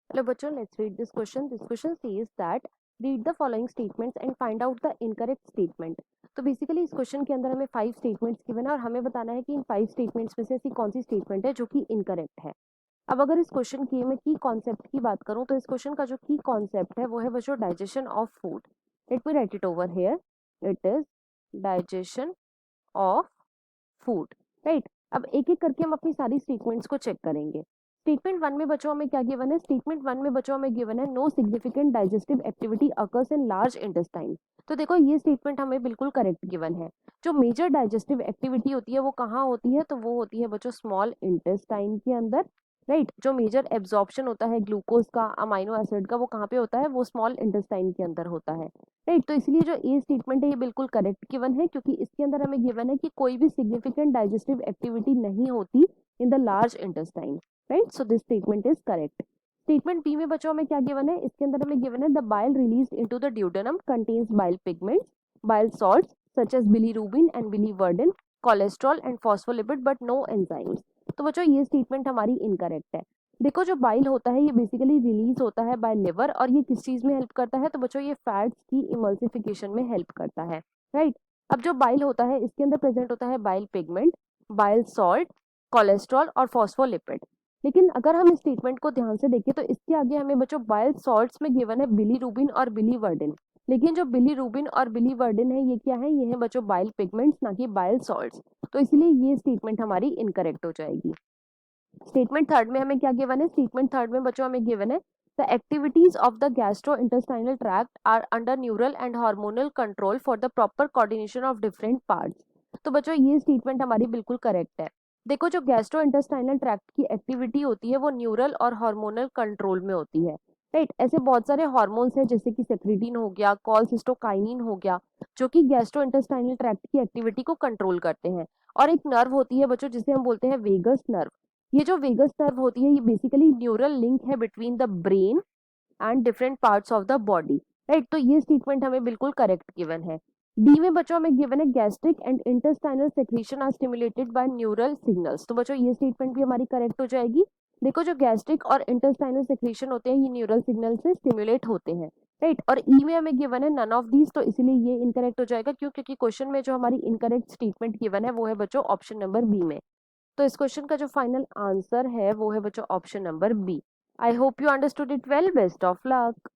Hello बच्चों, let's read this question. This question says that read the following statements and find out the incorrect statement. तो basically इस question के अंदर हमें 5 statements given है और हमें बताना है कि इन 5 स्टेटमेंट्स में से ऐसी कौन सी स्टेटमेंट है जो कि इनकरेक्ट है। अब अगर इस क्वेश्चन की मैं की कॉन्सेप्ट की बात करूं तो इस क्वेश्चन का जो की कॉन्सेप्ट है वो है बच्चों digestion of food. Let me right it over here. It is digestion of food, right. अब एक एक करके हम अपनी सारी स्टेटमेंट्स को चेक करेंगे। स्टेटमेंट वन में बच्चों हमें क्या गिवन है? स्टेटमेंट वन में बच्चों हमें गिवन है no significant digestive activity occurs in large intestine. तो देखो ये स्टेटमेंट हमें बिल्कुल करेक्ट गिवन है। जो मेजर डाइजेस्टिव एक्टिविटी होती है वो कहाँ होती है? तो वो होती है बच्चों स्मॉल इंटेस्टाइन के अंदर, राइट। जो मेजर एब्जॉर्प्शन होता है ग्लूकोज का, अमाइनो एसिड का, वो कहाँ पे होता है? वो स्मॉल इंटेस्टाइन के अंदर होता है, राइट। तो इसलिए जो ए स्टेटमेंट है ये बिल्कुल करेक्ट गिवन है, क्योंकि इसके अंदर हमें गिवन है कि कोई भी सिग्निफिकेंट डाइजेस्टिव एक्टिविटी नहीं होती in the large intestine, right. So this statement is correct. Statement B में बच्चों हमें क्या गिवन है? इसके अंदर हमें गिवन है the bile released into the duodenum contains bile pigments, bile salts such as bilirubin and biliverdin, cholesterol and phospholipid but no enzymes. तो बच्चों ये स्टेटमेंट हमारी इनकरेक्ट है। देखो जो बाइल होता है ये बेसिकली रिलीज होता है बाय लिवर, और ये किस चीज में हेल्प करता है? तो बच्चों ये फैट्स की इमल्सिफिकेशन में हेल्प करता है, राइट। अब जो बाइल होता है इसके अंदर प्रेजेंट होता है bile pigment, bile salt, cholesterol और फॉस्फोलिपिड। लेकिन अगर हम इस स्टेटमेंट को ध्यान से देखें तो इसके आगे हमें बच्चों बाइल सॉल्ट्स में गिवन है बिलीरुबिन और बिलीवर्डिन। लेकिन जो बिलीरुबिन और बिलीवर्डिन है ये क्या है? ये है बच्चों बाइल पिगमेंट्स, ना कि बाइल सॉल्ट्स। तो इसलिए ये स्टेटमेंट हमारी इनकरेक्ट हो जाएगी। स्टेटमेंट थर्ड में हमें क्या गिवन है? स्टेटमेंट थर्ड में बच्चों हमें गिवन है the activities of the gastrointestinal tract are under neural and hormonal control for the proper coordination of different parts. तो बच्चों ये स्टेटमेंट हमारी बिल्कुल करेक्ट है। देखो जो गैस्ट्रोइंटेस्टाइनल ट्रैक्ट की एक्टिविटी होती है वो न्यूरल और हार्मोनल कंट्रोल में होती है, राइट। ऐसे बहुत सारे हार्मोन्स हैं जैसे कि सेक्रेटिन हो गया, कॉलसिस्टोकाइनिन हो गया, जो कि गैस्ट्रोइंटेस्टाइनल ट्रैक्ट की एक्टिविटी को कंट्रोल करते हैं। और एक नर्व होती है बच्चों जिसे हम बोलते हैं वेगस नर्व। ये जो वेगस नर्व होती है ये बेसिकली न्यूरल लिंक है between the brain and different parts of the body, right. तो ये स्टेटमेंट हमें बिल्कुल करेक्ट गिवन है। डी में बच्चों हमें गिवन है gastric and intestinal secretion are stimulated by neural signals. तो बच्चों ये स्टेटमेंट भी हमारी करेक्ट हो जाएगी। देखो जो गैस्ट्रिक और इंटेस्टाइनल सेक्रेशन होते हैं ये न्यूरल सिग्नल से स्टिमुलेट होते हैं, राइट। और ई में हमें गिवन है नन ऑफ दीज, तो इसलिए ये इनकरेक्ट हो जाएगा। क्यों? क्योंकि क्वेश्चन में जो हमारी इनकरेक्ट स्टेटमेंट गिवन है वो है बच्चों ऑप्शन नंबर बी में। तो इस क्वेश्चन का जो फाइनल आंसर है वो है बच्चों option number B. I hope you understood it well. Best of luck.